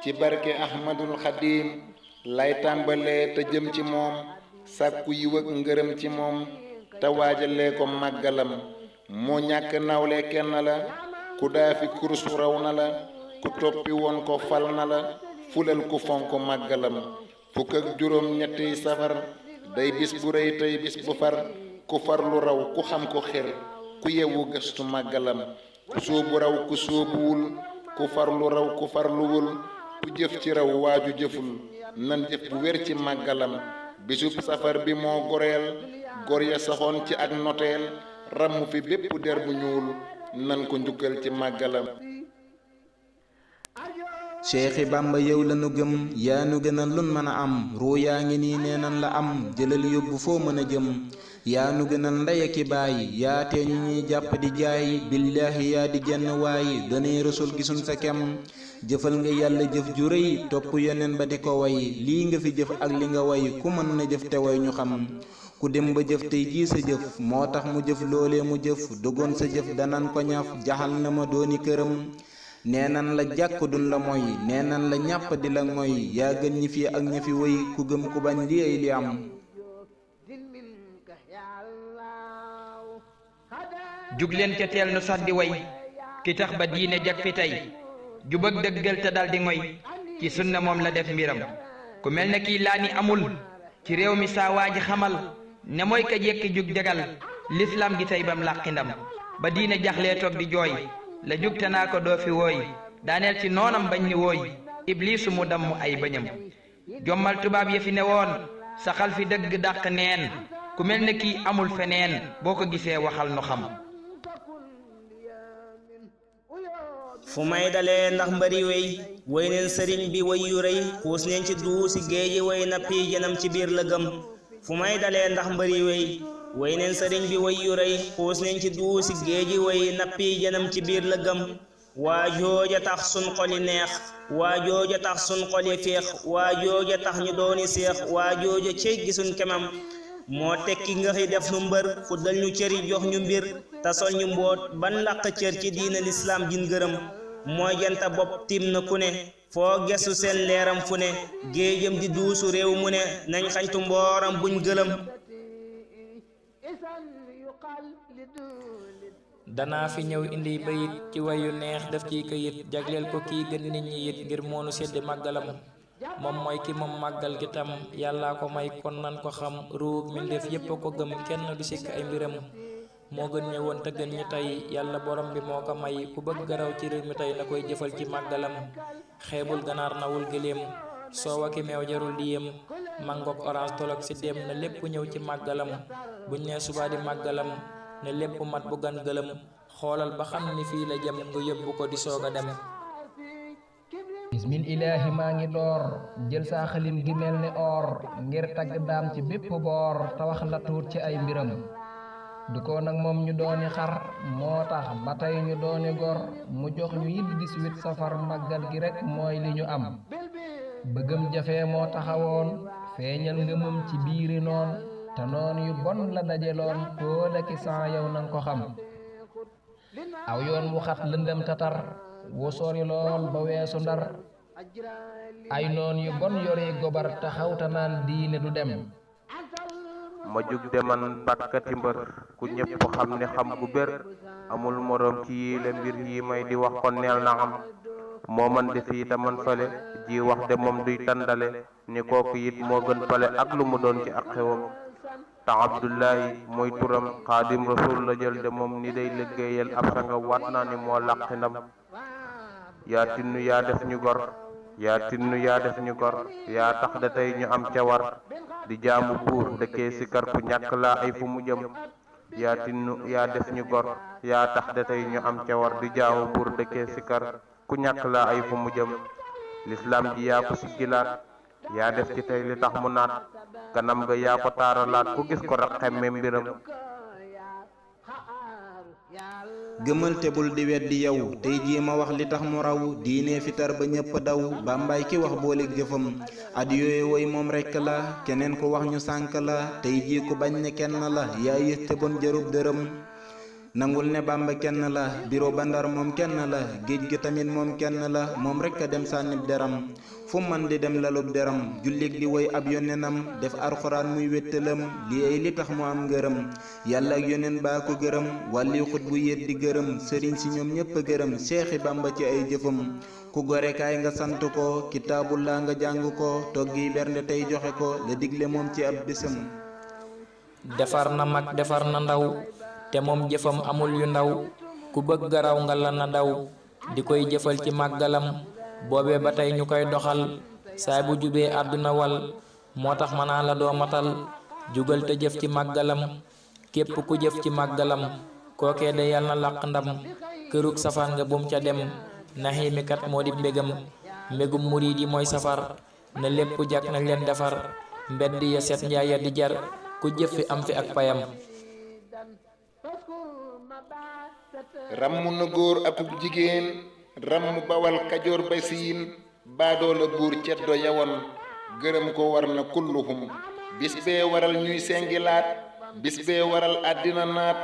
ci barke Ahmadul Xadim lay tàmbalee te jëm ci moom sàkku yiw ak ngërëm ci moom te waajalee ko màggalam moo ñàkk nawle kenn la ku daafi kursu raw na la ku toppi woon ko fal na la fulal ku fonk màggalam fukk ak juróom ñetti safar day bis bu rëy tey bis bu far ku farlu raw ku xam ko xir ku yewu gëstu màggalam ku sóobu raw ku sóobuwul ku farlu raw ku farluwul ku jëf ci raw waaju jëful nan jëf bu wér ci màggalam bisub safar bi moo goreel gor ya saxoon ci ak noteel ramm fi bépp der bu ñuul nan ko njukkal ci màggalam. Seexi Bàmba yow lanu gëm yaa nu gënal lun mën a am ruu yaa ngi nii nee nan la am jëlal yóbbu foo mën a jëm yaa nu gënal ndey ak baay yaa tee ñu ñuy jàpp di jaay billaahi yaa di jenn waay danay rasul gisuñ sa kem jëfal nga yàlla jëf ju rëy topp yoneen ba di ko way lii nga fi jëf ak li nga way ku mën na jëf te way ñu xam ku dem ba jëf tey jii sa jëf moo tax mu jëf loolee mu jëf dogoon sa jëf danan ko ñaf jaxal na ma dooni këram nee nan la jàkk dun la mooy nee nan la ñàpp di la mooy yaa gën ñi fi ak ña fi woy ku gëm ku bañ li ay li am jug leen ca teel nu sax di way ki tax ba diine jag fi tey jubag dëggal te dal di ngoy ci sunna moom la def mbiram ku mel ne kii laa ni amul ci réew mi saa waa ji xamal ne mooy ka jekki jug jagal lislaam gi tey bam làqi ndam ba diine jaxlee toog di jooy la jug te naa ko doo fi wooy daaneel ci noonam bañ ni wooy ibliisu mu damm ay bañam jommal tubaab ya fi ne woon saxal fi dëgg dàq neen ku mel ne kii amul feneen boo ko gisee waxal nu xam fu may dalee ndax mbëri wey woy neen sëriñ bi woy yu rëy xuus neen ci duusi géeji woy na pii jënam ci biir lëgëm fu may dalee ndax mbëri wey woy neen sëriñ bi woy yu rëy xuus neen ci duusi géeji woy na pii jënam ci biir lëgëm waa jooja tax sun xoli neex waa jooja tax sun xoli féex waa jooja tax ñu dooni seex waa jooja cey gisuñ kemam moo tekki nga xi def nu mbër fu dal ñu cëri jox ñu mbir te sol ñu mboot ban làq cër ci diina lislaam jin gërëm mooy janta bopp tim na ku ne foo gestu seen leeram fu ne géejëm di duusu réew mu ne nañ xañtu mbooram buñ gëlëm danaa fi ñëw indi bayit ci wayu neex def ci këyit jagleel ko kii gën nit ñi it ngir moonu seddi màggalam moom mooy ki moom màggal gi tam yàllaa ko may kon nan ko xam ruug mbindéef yépp a ko gëm kenn du sikk ay mbiram moo gën ñëwoon te gën ñi tey yàlla borom bi moo ko may ku bëgg garaw ci réew mi tey na koy jëfal ci màggalam xeebul ganaar nawul gëléem soowa ki meew jarul di yem mangook orange tolok si dem na lépp ñëw ci màggalam buñ nee subaa di màggalam ne lépp mat bu gan gëlëm xoolal ba xam ni fii la jëm nga yóbbu ko di soog a dem bismil ilaahi maa ngi door jël saa xalim gi mel ni or ngir tagg daam ci bépp boor te wax la tuut ci ay mbiram du ko nag moom ñu dooni xar moo tax ba tey ñu dooni gor mu jox ñu it 18 safar màggal gi rek mooy li ñu am bëggam jafe moo taxawoon feeñal ngëmam ci biiri noon te noon yu bon la dajeloon koo daki saa yow nan ko xam aw yoon wu xat lëndëm tatar wu sori lool ba weesu ndar ay noon yu bon yori gobar taxawta naan diine du dem ma jug de man batkati mbër ku ñëpp xam ne xam gu bér amul moroom ci yile mbir yi may di wax kon neel na xam moo man de fii te man fale ji wax de moom duy tàndale ni kooku it moo gën fale ak lu mu doon ci ak xewam te Abdullahi mooy turam xaadim rasul la jël de moom ni day liggéeyal ab sanga waat naa ni moo làqi ndam yaa tinnu yaa def ñu gor yaa tinnu yaa def ñu gor yaa tax da tey ñu am ca war di jaamu buur dëkkee sikar ku ñàkk laa ay fu mu jëm yaa tinnu yaa def ñu gor yaa tax da tey ñu am ca war di jaamu buur dëkkee sikar ku ñàkk laa ay fu mu jëm lislaam ji yaa ko siggilaat yaa def ci tey li tax mu naat kanam nga yaa ko taaralaat ku gis ko rek xemme mbiram gëmal te bul di weddi yow tey jii ma wax li tax mu raw diine fitar ba ñëpp daw bàmbaay ki wax booleeg jëfam at yooyu woy moom rekk la keneen ku wax ñu sànk la tey jii ku bañ ne kenn la yaa yës te bon jarub dërëm nangul ne Bàmba kenn la biro ba Ndar moom kenn la géej gi tamit moom kenn la moom rekk a dem sànnib deram fu man di dem lalub deram jullit di woy ab yonenam def alxuraan muy wéttalam li ay li tax mu am ngërëm yàlla ak yonen baa ko gërëm wàlli xut bu yet di gërëm sëriñ si ñoom ñépp a gërëm seexi Bàmba ci ay jëfam ku gore kaay nga sant ko kitaabullaa nga jàng ko toggi bernde tey joxe ko la digle moom ci ab bésam defar na mag defar na ndaw te moom jëfam amul yu ndaw ku bëgg garaw nga la na daw di koy jëfal ci màggalam boobee ba tey ñu koy doxal saay bu jubee àdduna wal moo tax ma naa la doo matal jugal te jëf ci màggalam képp ku jëf ci màggalam kookee de yal na làq ndam kërug safaan nga bum ca dem naxiimi kat moo di mbégam mbégum murid yi mooy safar na lépp jag nañ leen defar mbedd ya set njaay ya di jar ku jëf fi am fi ak payam ramm na góor akub jigéen ramm bawal kajoor ba siin baadoola buur ceddo yawoon gërëm ko war na kulluhum bis bee waral ñuy sengilaat bis bee waral àddina naat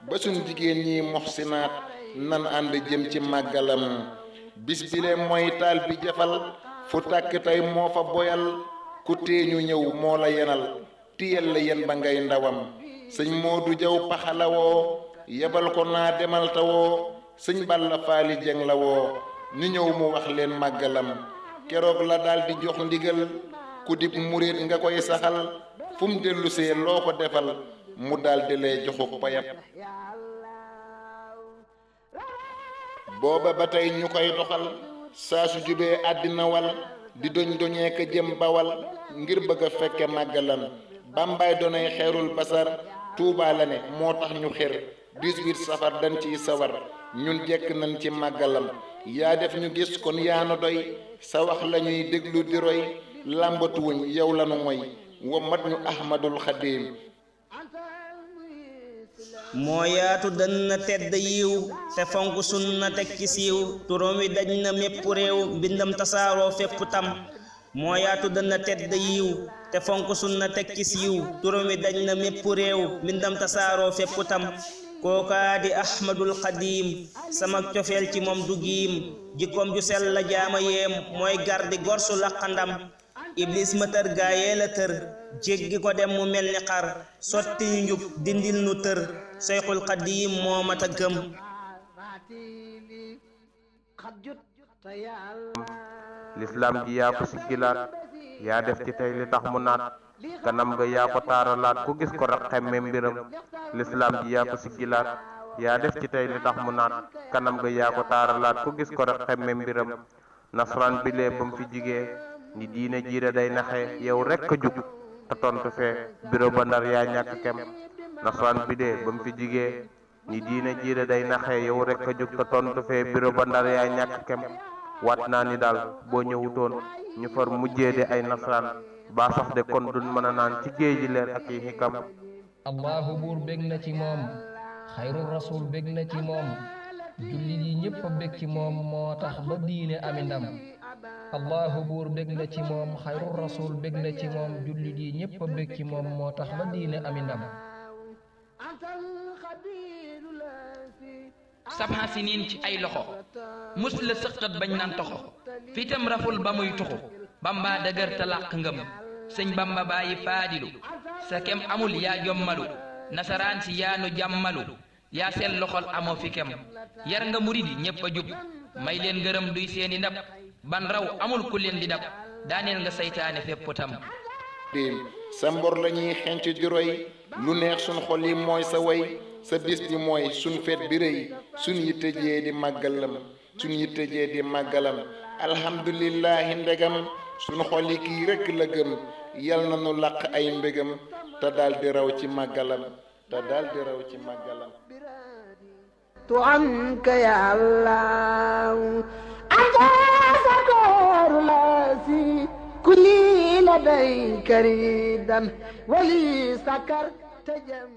ba suñ jigéen ñi moxsinaat nan ànd jëm ci màggalam bis bile mooy taal bi jafal fu tàkk tey moo fa boyal ku teeñu ñëw moo la yenal tiyel la yen ba ngay ndawam sëñ Moodu Jaw paxala woo yebal ko naa demal ta woo sëñ Balla Faali Jeng la woo ñu ñëw mu wax leen màggalam keroog la daal di jox ndigal ku dib murit nga koy saxal fu mu dellusee loo ko defal mu daal di lay joxu payam booba ba tey ñu koy doxal saa su jubee àddina wal di doñ doñee ka jëm bawal ngir bëgg a fekke màggalam Bàmbaay donay xeerul basar Tuubaa la ne moo tax ñu xër 18 safar dañ ciy sawar ñun jekk nañ ci màggalam yaa def ñu gis kon yaanu doy sa wax lañuy déglu di roy làmbatuwuñ yow lanu moy wa mat ñu Ahmadul Xadim moo yaatu dënn tedd yiw te fonk sunna teg ci siiw turam wi daj na mépp réew mbindam tasaaroo fépp tam moo yaatu dënn tedd yiw te fonk sunna teg ci siiw turam wi daj na mépp réew mbindam tasaaroo fépp tam kookaa di Ahmadul Xadim sama cofeel ci moom du giim jikkoom ju sell la jaama yéem mooy gardi gorsu laqandam iblis ma tër gaayee la tër jéggi ko dem mu mel ni xar sotti ñu njub dindil nu tër Seyxul Xadim moo mat a gëm lislaam ji yaa ko siggilaat yaa def ci tey li tax mu naat kanam nga yaa ko taaralaat ku gis ko rek xemme mbiram lislaam ji yaa ko siggilaat yaa def ci tey li tax mu naat kanam nga yaa ko taaralaat ku gis ko rek xemme mbiram nasaraan bi lee ba mu fi jigee ni diine jiire day naxe yow rekk a jug te tontu fee biro ba Ndar yaa ñàkk kem nasaraan bi lee ba mu fi jigee ni diine jiire day naxe yow rekk a jug te tontu fee biro ba Ndar yaa ñàkk kem waat naa ni daal boo ñëwutoon ñu far mujjee de ay nasaraan baa sax de kon duñ mën a naan ci géej ji leer ak yi xikam allahu buur bég na ci moom xayru rasul bég na ci moom jullit yi ñépp a bég ci moom moo tax ba diine ami ndam allahu buur bég na ci moom xayru rasul bég na ci moom jullit yi ñépp a bég ci moom moo tax ba diine ami ndam sabha siniin ci ay loxo mus la sëqat bañ naan toxo fitam raful ba muy tuxu Bamba dëgër ta làq ngëm sëñ Bamba bàyyi faadilu sa kem amul yaa jommalu nasaraan si yaa nu jàmmalu yaa seen loxol amoo fi kem yar nga murid yi ñépp a jub may leen ngërëm duy seeni ndab ban raw amul ku leen di dab daaneel nga saytaane fépp tam sa mbor lañuy xenc di roy lu neex sun xol yi mooy sa way sa bis bi mooy sun feet bi rëy sun yitte jee di màggalam sun yitte jee di màggalam alhamdulillahi ndegam sun xol yi kii rekk la gëm yal na nu làq ay mbégam te daal di raw ci màggalam te daal di raw ci màggalam tu anka ya Allah anta sakoru lasi kulli laday karidan wali sakar tajam